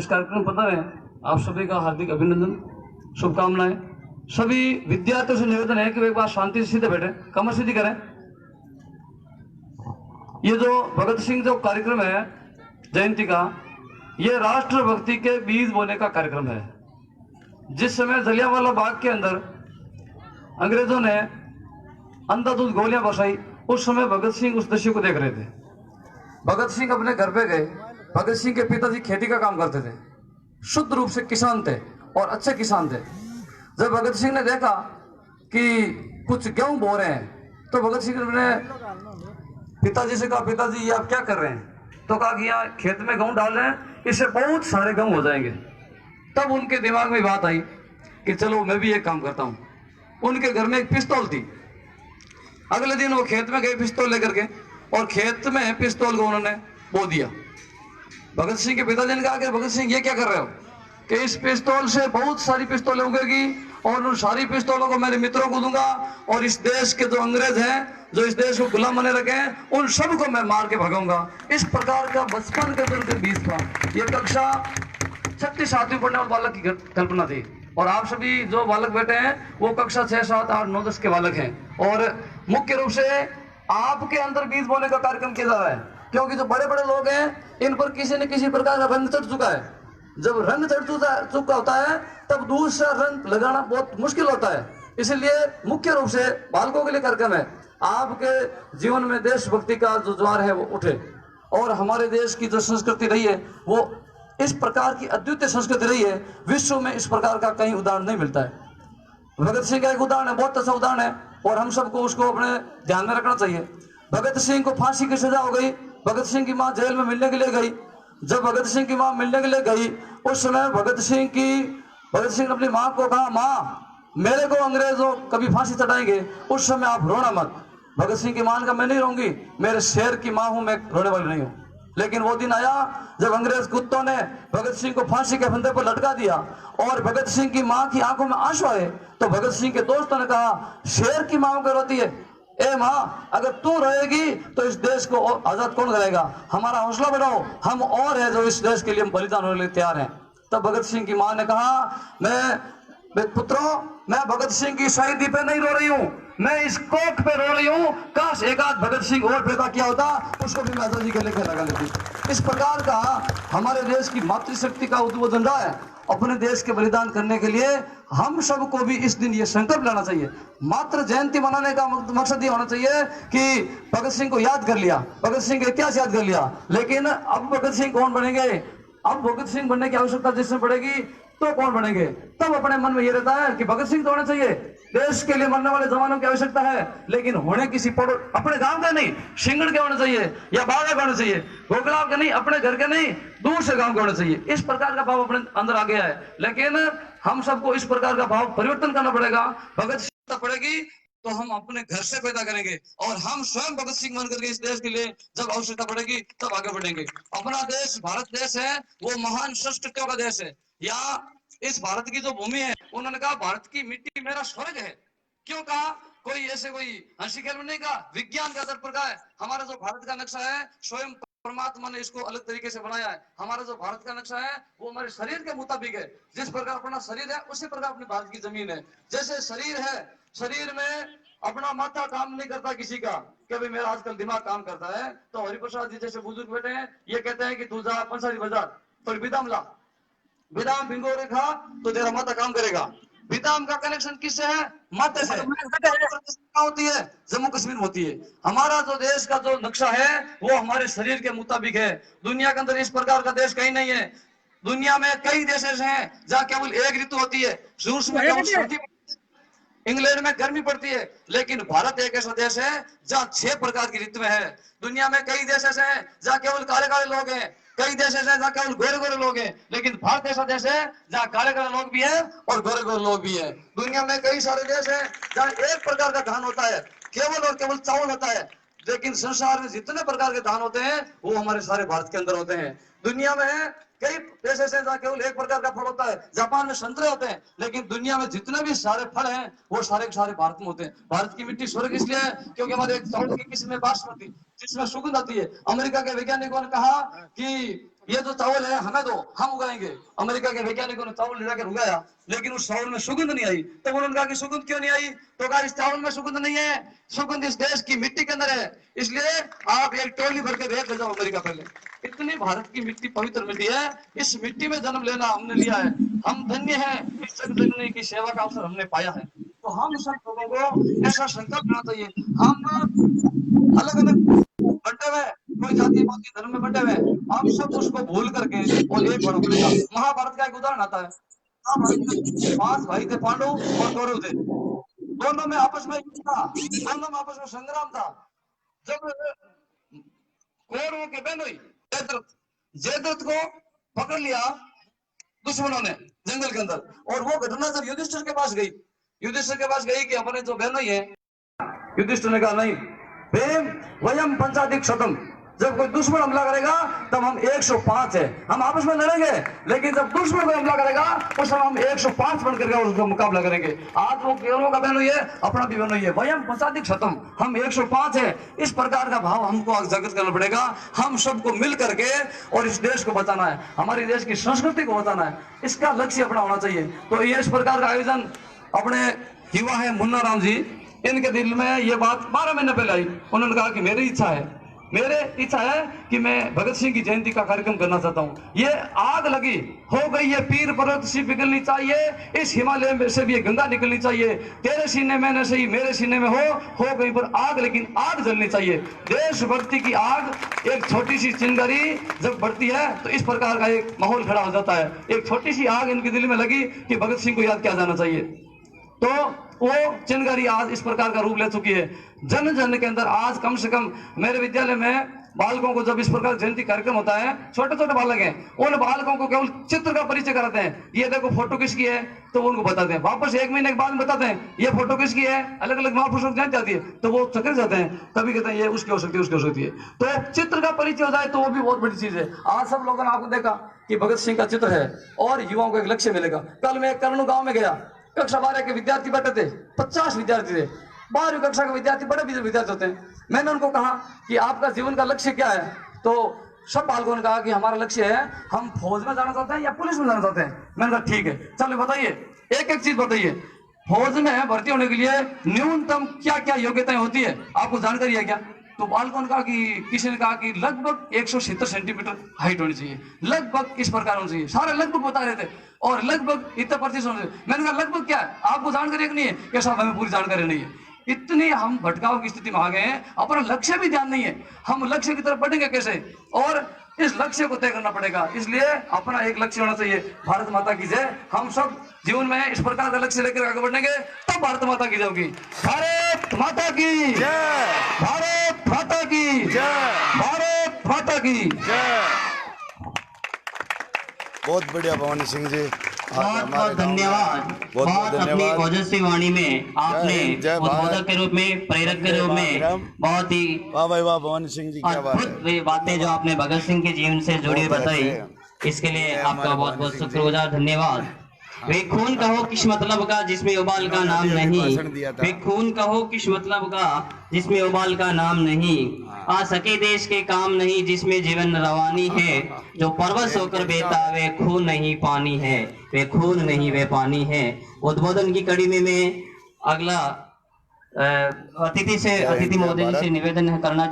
इस कार्यक्रम पता है आप सभी का हार्दिक अभिनंदन, शुभकामनाएं। सभी विद्यार्थियों से निवेदन है कि वे एक बार शांति से सीधे बैठे, कमर सीधी करें। ये जो भगत सिंह जो कार्यक्रम है जयंती का, ये राष्ट्रभक्ति के बीज बोने का कार्यक्रम है। जिस समय जलियांवाला बाग के अंदर अंग्रेजों ने अंधाधुंध गोलियां बरसाई, उस समय भगत सिंह उस दृश्य को देख रहे थे। भगत सिंह अपने घर पे गए। भगत सिंह के पिताजी खेती का काम करते थे, शुद्ध रूप से किसान थे और अच्छे किसान थे। जब भगत सिंह ने देखा कि कुछ गेहूं बो रहे हैं, तो भगत सिंह ने पिताजी से कहा, पिताजी ये आप क्या कर रहे हैं? तो कहा कि यहाँ खेत में गेहूं डाल रहे हैं, इससे बहुत सारे गेहूं हो जाएंगे। तब उनके दिमाग में बात आई कि चलो मैं भी एक काम करता हूँ। उनके घर में एक पिस्तौल थी। अगले दिन वो खेत में गए पिस्तौल लेकर के, और खेत में पिस्तौल को उन्होंने बो दिया। भगत सिंह के पिताजी ने कहा कि भगत सिंह ये क्या कर रहे हो? कि इस पिस्तौल से बहुत सारी पिस्तौलें उगेगी और उन सारी पिस्तौलों को मेरे मित्रों को दूंगा, और इस देश के जो अंग्रेज हैं जो इस देश को गुलाम बने रखे हैं, उन सबको मैं मार के भगाऊंगा। इस प्रकार का बचपन के अंदर बीज था। ये कक्षा 6वीं 7वीं पढ़ने वाले बालक की कल्पना थी। और आप सभी जो बालक बैठे हैं वो कक्षा 6, 7, 8, 9, 10 के बालक हैं। और मुख्य रूप से आपके अंदर बीज बोने का कार्यक्रम किया जा रहा है, क्योंकि जो बड़े बड़े लोग हैं इन पर किसी न किसी प्रकार का रंग चढ़ चुका है। जब रंग चढ़ चुका होता है तब दूसरा रंग लगाना बहुत मुश्किल होता है। इसलिए मुख्य रूप से बालकों के लिए कार्यक्रम है। आपके जीवन में देशभक्ति का जो ज्वार है वो उठे, और हमारे देश की जो संस्कृति रही है वो इस प्रकार की अद्वितीय संस्कृति रही है। विश्व में इस प्रकार का कहीं उदाहरण नहीं मिलता है। भगत सिंह का एक उदाहरण है, बहुत अच्छा उदाहरण है, और हम सबको उसको अपने ध्यान में रखना चाहिए। भगत सिंह को फांसी की सजा हो गई। भगत सिंह की मां जेल में मिलने के लिए गई। जब भगत सिंह की मां मिलने के लिए गई, उस समय भगत सिंह ने अपनी मां को कहा, मां मेरे को अंग्रेजों कभी फांसी चढ़ाएंगे, उस समय आप रोना मत। भगत सिंह की मां ने कहा, मैं नहीं रोऊंगी, मेरे शेर की मां हूं, मैं रोने वाली नहीं हूं। लेकिन वो दिन आया जब अंग्रेज कुत्तों ने भगत सिंह को फांसी के फंदे पर लटका दिया, और भगत सिंह की मां की आंखों में आंसू आए। तो भगत सिंह के दोस्तों ने कहा, शेर की मां को रोती है? ए माँ, अगर तू रहेगी तो इस देश को आजाद कौन करेगा? हमारा हौसला बढ़ाओ, हम और है जो इस देश के लिए हम बलिदान होने के लिए तैयार हैं। तब भगत सिंह की मां ने कहा, मैं पुत्रों, मैं भगत सिंह की शहीदी पे नहीं रो रही हूँ, मैं इस कोख पे रो रही हूँ। काश एक आध भगत सिंह और पैदा किया होता, उसको भी मैं आजादी के लेकर लगा लेती। इस प्रकार का हमारे देश की मातृशक्ति का उद्बोधन रहा है। अपने देश के बलिदान करने के लिए हम सबको भी इस दिन ये संकल्प लेना चाहिए। मात्र जयंती मनाने का मकसद ये होना चाहिए कि भगत सिंह को याद कर लिया, भगत सिंह का इतिहास याद कर लिया। लेकिन अब भगत सिंह कौन बनेंगे? अब भगत सिंह बनने की आवश्यकता जिसमें पड़ेगी तो कौन बनेंगे? तब अपने मन में ये रहता है कि भगत सिंह तो होना चाहिए, देश के लिए मरने वाले जवानों की आवश्यकता है, लेकिन होने किसी अपने गांव के नहीं, सिंगड़ के होने चाहिए या बागा के होने चाहिए, घोगलाव के नहीं, अपने घर के नहीं, दूर से गांव के होने चाहिए। इस प्रकार का भाव अपने अंदर आ गया है। लेकिन हम सबको इस प्रकार का भाव परिवर्तन करना पड़ेगा। भगत सिंह पड़ेगी तो हम अपने घर से पैदा करेंगे, और हम स्वयं भगत सिंह बन करके इस देश के लिए जब आवश्यकता पड़ेगी तब आगे बढ़ेंगे। अपना देश भारत देश है, वो महान संस्कृतियों का देश है। यहाँ इस भारत की जो भूमि है, उन्होंने कहा भारत की मिट्टी मेरा स्वर्ग है। क्यों कहा? कोई ऐसे कोई हंसी खेल में नहीं कहा, विज्ञान का आधार पर कहा है। हमारा जो भारत का नक्शा है, स्वयं परमात्मा ने इसको अलग तरीके से बनाया है। हमारा जो भारत का नक्शा है वो हमारे शरीर के मुताबिक है। जिस प्रकार अपना शरीर है उसी प्रकार अपने भारत की जमीन है। जैसे शरीर है, शरीर में अपना माथा काम नहीं करता किसी का, कि भाई मेरा आजकल दिमाग काम करता है। तो हरिप्रसाद जी जैसे बुजुर्ग बैठे हैं, ये कहते हैं कि तू जा पंसारी बाजार पर बिदाम ला, बिदाम भिंगो के खा तो तेरा माथा काम करेगा। बिदाम का कनेक्शन किससे है? माथे से। होती है जम्मू कश्मीर में होती है। हमारा जो देश का जो नक्शा है वो हमारे शरीर के मुताबिक है। दुनिया के अंदर इस प्रकार का देश कहीं नहीं है। दुनिया में कई देश ऐसे हैं जहाँ केवल एक ऋतु होती है। रूस में केवल सर्दी, इंग्लैंड में गर्मी पड़ती है, लेकिन भारत एक ऐसा देश है जहाँ 6 प्रकार की ऋतुएं हैं। दुनिया में कई देश ऐसे हैं जहाँ केवल काले काले लोग हैं, कई देश ऐसे हैं जहाँ केवल गोरे गोरे लोग हैं, लेकिन भारत ऐसा देश है जहाँ काले काले लोग भी हैं और गोरे गोरे लोग भी हैं। दुनिया में कई सारे देश हैं जहाँ एक प्रकार का धान होता है, केवल और केवल चावल होता है, लेकिन संसार में जितने प्रकार के धान होते हैं वो हमारे सारे भारत के अंदर होते हैं। दुनिया में कई देश ऐसे जहाँ केवल एक प्रकार का फल होता है, जापान में संतरे होते हैं, लेकिन दुनिया में जितने भी सारे फल हैं वो सारे के सारे भारत में होते हैं। भारत की मिट्टी स्वर्ग इसलिए है क्योंकि हमारे चावल की किस्म में बासमती जिसमें सुगंध आती है। अमेरिका के वैज्ञानिकों ने कहा कि ये जो चावल है हमें दो, हम उगाएंगे। अमेरिका के वैज्ञानिकों ने चावल ले जाकर उगाया, लेकिन उस चावल में सुगंध नहीं आई। तो उन्होंने कहा कि सुगंध क्यों नहीं आई? तो कहा इस चावल में सुगंध नहीं है, सुगंध इस देश की मिट्टी के अंदर है। इसलिए आप एक टोली भर के भेज ले जाओ अमेरिका। पहले इतनी भारत की मिट्टी पवित्र मिट्टी है, इस मिट्टी में जन्म लेना हमने लिया है। हम धन्य हैं, इस जगजननी की सेवा का अवसर हमने पाया है। तो हम सब लोगों को ऐसा संकल्प लेना चाहिए। हम अलग अलग बंटे हुए, कोई जाति पाति धर्म में बंटे हुए, हम सब उसको भूल करके और एक बड़ा पड़ेगा। महाभारत का एक उदाहरण आता है। पांच भाई थे, पांडव और कौरव थे। दोनों में आपस में युद्ध था, दोनों में आपस में संग्राम था। जब कौरवों की बहन हुई जयद्रथ, जयद्रथ को पकड़ लिया दुश्मनों ने जंगल के अंदर, और वो घटना जब युधिष्ठिर के पास गई, युधिष्ठिर के पास गई कि हमारे जो बहन हुई है, युधिष्ठिर ने कहा नहीं प्रेम वयम पंचाधिक शतम, जब कोई दुश्मन हमला करेगा तब हम 105 है, हम आपस में लड़ेंगे, लेकिन जब दुश्मन कोई हमला करेगा उस समय हम 105 बन करके उसका मुकाबला करेंगे। आज वो कौरवों का बहन हुई है, अपना भी बहन हुई है, वयम पंचाधिक शतम, हम 105 है। इस प्रकार का भाव हमको जागृत करना पड़ेगा। हम सबको मिल करके और इस देश को बचाना है, हमारी देश की संस्कृति को बचाना है, इसका लक्ष्य अपना होना चाहिए। तो ये इस प्रकार का आयोजन अपने युवा है मुन्ना राम जी, इनके दिल में ये बात 12 महीने पहले आई। उन्होंने कहा कि मेरी इच्छा है कि मैं भगत सिंह की जयंती का कार्यक्रम करना चाहता हूँ। ये आग लगी हो गई, ये पीर पर्वत से पिघलनी चाहिए, इस हिमालय में से भी ये गंगा निकलनी चाहिए, तेरे सीने में न सही मेरे सीने में हो गई पर आग, लेकिन आग जलनी चाहिए। देशभक्ति की आग एक छोटी सी चिंगारी जब बढ़ती है तो इस प्रकार का एक माहौल खड़ा हो जाता है। एक छोटी सी आग इनके दिल में लगी कि भगत सिंह को याद किया जाना चाहिए, तो वो चिंगारी आज इस प्रकार का रूप ले चुकी है। जन जन के अंदर आज कम से कम मेरे विद्यालय में बालकों को जब इस प्रकार जयंती कार्यक्रम होता है, छोटे छोटे बालक हैं, उन बालकों को केवल चित्र का परिचय कराते हैं। ये देखो फोटो किसकी है, तो उनको बताते हैं। वापस 1 महीने के बाद बताते हैं ये फोटो किसकी है, अलग अलग महापुरुषों की जयंती आती है तो वो चक्कर जाते हैं, तभी कहते हैं ये उसकी हो सकती है, उसकी हो सकती है। तो चित्र का परिचय हो जाए तो वो भी बहुत बड़ी चीज है। आज सब लोगों ने आपको देखा कि भगत सिंह का चित्र है और युवाओं को एक लक्ष्य मिलेगा। कल मैं करनू गाँव में गया, कक्षा 12 के विद्यार्थी बैठे थे, 50 विद्यार्थी थे, 12वीं कक्षा के विद्यार्थी, बड़े विद्यार्थी होते हैं। मैंने उनको कहा कि आपका जीवन का लक्ष्य क्या है, तो सब बालकों ने कहा कि हमारा लक्ष्य है हम फौज में जाना चाहते हैं या पुलिस में जाना चाहते हैं। मैंने कहा ठीक है, चलो बताइए, एक एक चीज बताइए, फौज में भर्ती होने के लिए न्यूनतम क्या क्या योग्यताएं होती है, आपको जानकारी है क्या? तो बालकों ने कहा कि किसी ने कहा कि लगभग 170 सेंटीमीटर हाइट होनी चाहिए, लगभग इस प्रकार होनी चाहिए, सारे लगभग बता रहे थे, और लगभग इतना प्रतिशत होना चाहिए। मैंने कहा लगभग क्या है, आपको जानकारी नहीं है? क्या साहब हमें पूरी जानकारी नहीं है। इतनी हम भटकाव की स्थिति में आ गए हैं, अपना लक्ष्य भी ध्यान नहीं है, हम लक्ष्य की तरफ बढ़ेंगे कैसे? और इस लक्ष्य को तय करना पड़ेगा, इसलिए अपना एक लक्ष्य होना चाहिए। भारत माता की जय। हम सब जीवन में इस प्रकार का लक्ष्य लेकर आगे बढ़ेंगे तब भारत माता की जय होगी। भारत माता की जय, भारत माता की जय, भारत माता की जय। बहुत बढ़िया भवानी सिंह जी, बहुत बहुत धन्यवाद। बहुत अपनी ओजस्वी वाणी में आपने उद्बोधक के रूप में, प्रेरक के रूप में बहुत ही वाह भाई वाह भवानी सिंह जी, क्या बात है। अद्भुत बातें जो आपने भगत सिंह के जीवन से जुड़ी बताई, इसके लिए आपका बहुत बहुत शुक्रगुजार, धन्यवाद। वे खून कहो किस मतलब का जिसमें उबाल का नाम नहीं, वे खून कहो किस मतलब का जिसमें उबाल का नाम नहीं, आ सके देश के काम नहीं जिसमें जीवन रवानी है, जो परवश होकर बेता वे खून नहीं पानी है, वे खून नहीं वे पानी है। उद्बोधन की कड़ी में मैं अगला अतिथि महोदय जी से निवेदन करना